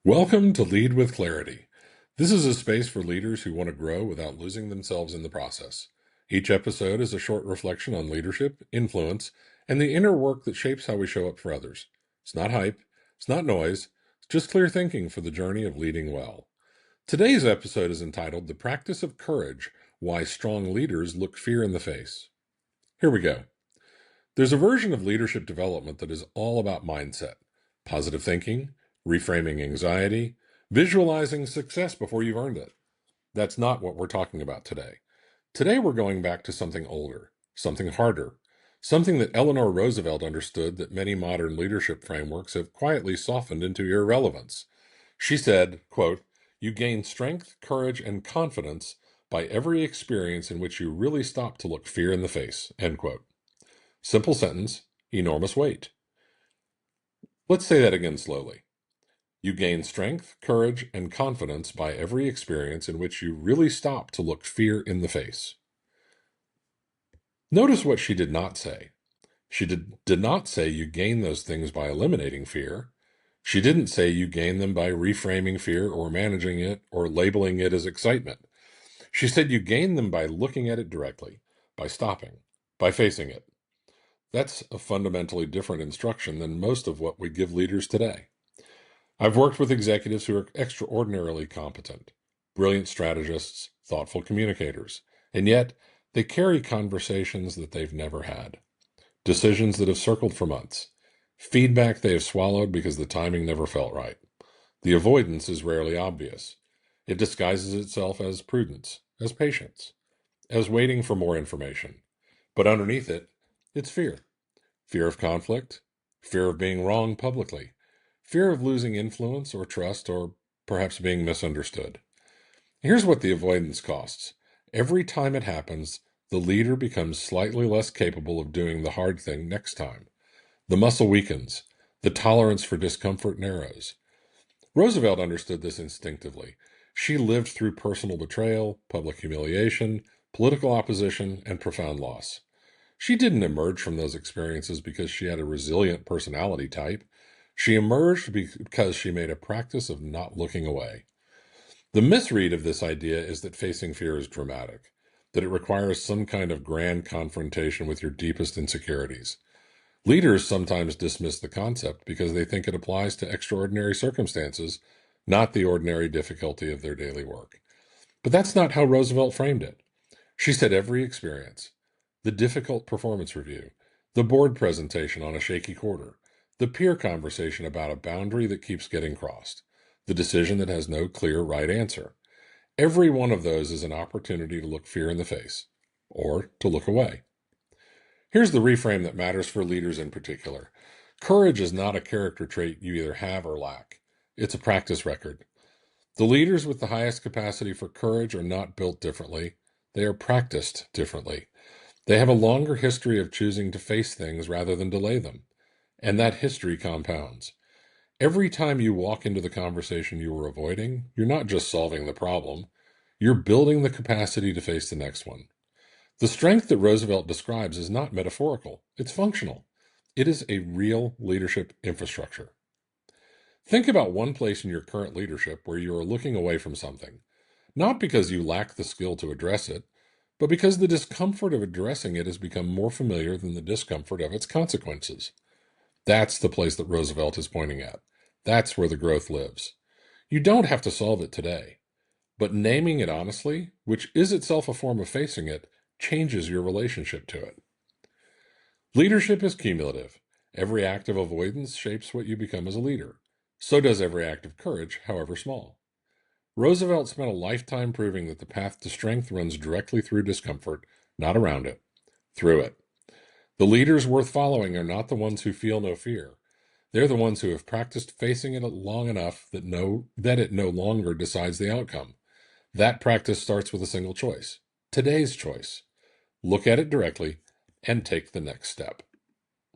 Welcome to Lead with Clarity. This is a space for leaders who want to grow without losing themselves in the process. Each episode is a short reflection on leadership, influence, and the inner work that shapes how we show up for others. It's not hype, it's not noise, it's just clear thinking for the journey of leading well. Today's episode is entitled The Practice of Courage: Why Strong Leaders Look Fear in the Face. Here we go. There's a version of leadership development that is all about mindset, positive thinking, reframing anxiety, visualizing success before you've earned it. That's not what we're talking about today. Today we're going back to something older, something harder, something that Eleanor Roosevelt understood that many modern leadership frameworks have quietly softened into irrelevance. She said, quote, "You gain strength, courage, and confidence by every experience in which you really stop to look fear in the face," end quote. Simple sentence, enormous weight. Let's say that again slowly. You gain strength, courage, and confidence by every experience in which you really stop to look fear in the face. Notice what she did not say. She did not say you gain those things by eliminating fear. She didn't say you gain them by reframing fear or managing it or labeling it as excitement. She said you gain them by looking at it directly, by stopping, by facing it. That's a fundamentally different instruction than most of what we give leaders today. I've worked with executives who are extraordinarily competent, brilliant strategists, thoughtful communicators, and yet they carry conversations that they've never had, decisions that have circled for months, feedback they have swallowed because the timing never felt right. The avoidance is rarely obvious. It disguises itself as prudence, as patience, as waiting for more information. But underneath it, it's fear. Fear of conflict, fear of being wrong publicly, fear of losing influence or trust, or perhaps being misunderstood. Here's what the avoidance costs. Every time it happens, the leader becomes slightly less capable of doing the hard thing next time. The muscle weakens. The tolerance for discomfort narrows. Roosevelt understood this instinctively. She lived through personal betrayal, public humiliation, political opposition, and profound loss. She didn't emerge from those experiences because she had a resilient personality type. She emerged because she made a practice of not looking away. The misread of this idea is that facing fear is dramatic, that it requires some kind of grand confrontation with your deepest insecurities. Leaders sometimes dismiss the concept because they think it applies to extraordinary circumstances, not the ordinary difficulty of their daily work. But that's not how Roosevelt framed it. She said every experience, the difficult performance review, the board presentation on a shaky quarter, the peer conversation about a boundary that keeps getting crossed, the decision that has no clear right answer. Every one of those is an opportunity to look fear in the face, or to look away. Here's the reframe that matters for leaders in particular. Courage is not a character trait you either have or lack. It's a practice record. The leaders with the highest capacity for courage are not built differently. They are practiced differently. They have a longer history of choosing to face things rather than delay them. And that history compounds. Every time you walk into the conversation you were avoiding, you're not just solving the problem, you're building the capacity to face the next one. The strength that Roosevelt describes is not metaphorical, it's functional. It is a real leadership infrastructure. Think about one place in your current leadership where you are looking away from something, not because you lack the skill to address it, but because the discomfort of addressing it has become more familiar than the discomfort of its consequences. That's the place that Roosevelt is pointing at. That's where the growth lives. You don't have to solve it today, but naming it honestly, which is itself a form of facing it, changes your relationship to it. Leadership is cumulative. Every act of avoidance shapes what you become as a leader. So does every act of courage, however small. Roosevelt spent a lifetime proving that the path to strength runs directly through discomfort, not around it, through it. The leaders worth following are not the ones who feel no fear. They're the ones who have practiced facing it long enough that it no longer decides the outcome. That practice starts with a single choice. Today's choice. Look at it directly and take the next step.